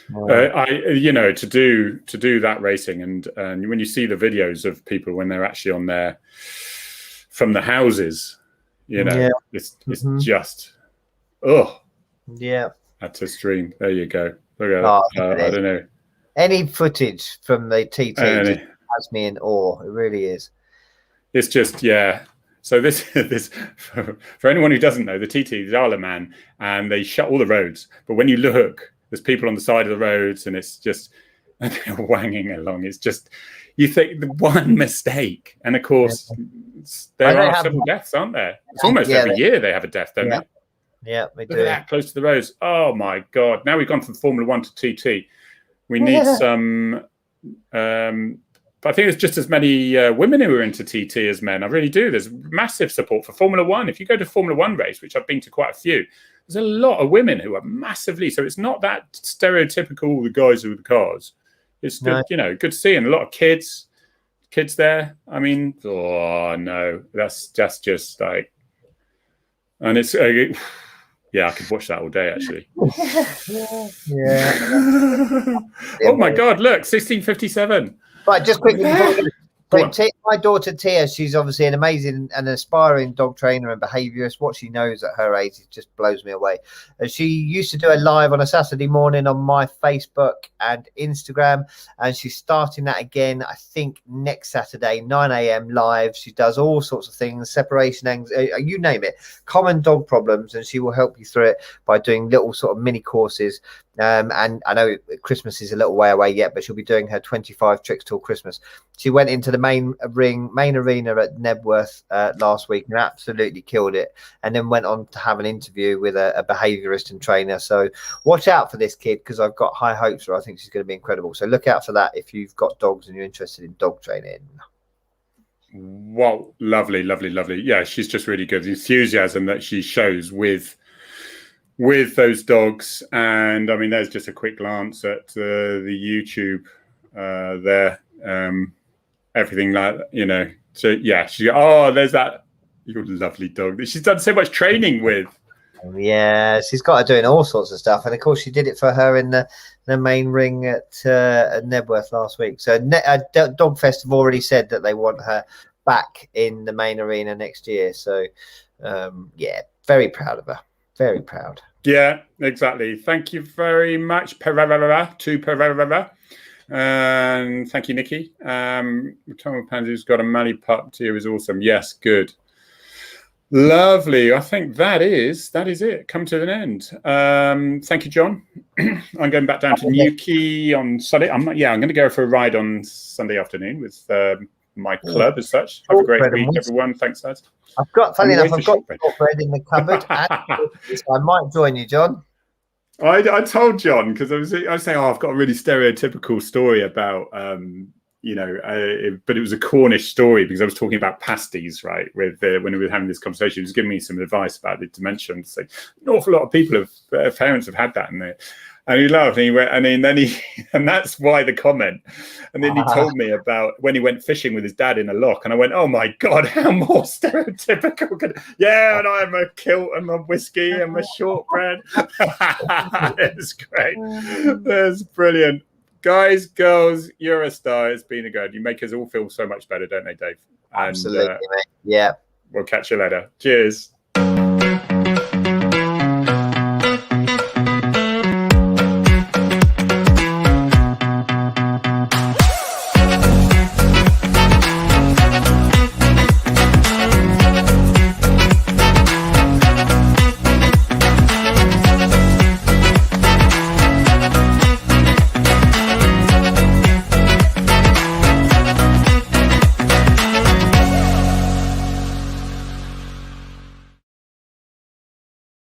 Speaker 2: to do that racing, and when you see the videos of people when they're actually on there from the houses, it's just that's a stream. There you go. Look at that. I don't know.
Speaker 3: Any footage from the TT just has me in awe. It really is.
Speaker 2: It's just So this for anyone who doesn't know, the TT is Isle Man, and they shut all the roads. But when you look, there's people on the side of the roads, and it's just and they're wanging along. It's just you think the one mistake, and of course there are several deaths, aren't there? It's almost every year they have a death, don't they?
Speaker 3: Yeah, we do.
Speaker 2: Look at that, close to the roads. Oh my God! Now we've gone from Formula 1 to TT. We need some. But I think there's just as many women who are into TT as men. I really do. There's massive support for Formula 1. If you go to Formula 1 race, which I've been to quite a few, there's a lot of women who are massively. So it's not that stereotypical, the guys with the cars. It's good, good to see. And a lot of kids there. I mean, that's just like, and it's, I could watch that all day, actually. Oh my God, look, 1657.
Speaker 3: Right, just quickly. My daughter Tia, she's obviously an amazing and aspiring dog trainer and behaviourist. What she knows at her age, it just blows me away. She used to do a live on a Saturday morning on my Facebook and Instagram, and she's starting that again, I think, next Saturday, 9 a.m. live. She does all sorts of things, separation, you name it, common dog problems, and she will help you through it by doing little sort of mini courses. And I know Christmas is a little way away yet, but she'll be doing her 25 tricks till Christmas. She went into the main arena at Nebworth last week and absolutely killed it, and then went on to have an interview with a behaviourist and trainer. So watch out for this kid, because I've got high hopes for her. I think she's going to be incredible. So look out for that if you've got dogs and you're interested in dog training.
Speaker 2: Wow, lovely. Yeah, she's just really good. The enthusiasm that she shows with those dogs. And I mean, there's just a quick glance at the YouTube there. Everything like, so yeah, there's that, your lovely dog that she's done so much training with. Yeah,
Speaker 3: she's got her doing all sorts of stuff, and of course she did it for her in the main ring at Nebworth last week. So Dogfest have already said that they want her back in the main arena next year. So very proud of her. Very proud.
Speaker 2: Yeah, exactly. Thank you very much, Pereira. And thank you, Nikki. Tom Pansy's got a Mali pup here is awesome. Yes, good. Lovely. I think that is it. Come to an end. Thank you, John. I'm going back down to Newquay on Sunday. I'm going to go for a ride on Sunday afternoon with my club as such. Have a great week, everyone. Thanks, guys.
Speaker 3: I've got bread in the cupboard. I might join you, John.
Speaker 2: I told John, because I was saying, I've got a really stereotypical story about, but it was a Cornish story, because I was talking about pasties, right? With when we were having this conversation, he was giving me some advice about the dementia. So an awful lot of people parents have had that, and he laughed, and he went, and that's why the comment. And then he told me about when he went fishing with his dad in a loch, and I went, oh my God, how more stereotypical and I'm a kilt and my whiskey and my shortbread. It's great. That's brilliant. Guys, girls, you're a star. It's been a good. You make us all feel so much better, don't they, Dave?
Speaker 3: Absolutely, mate. Yeah.
Speaker 2: We'll catch you later. Cheers.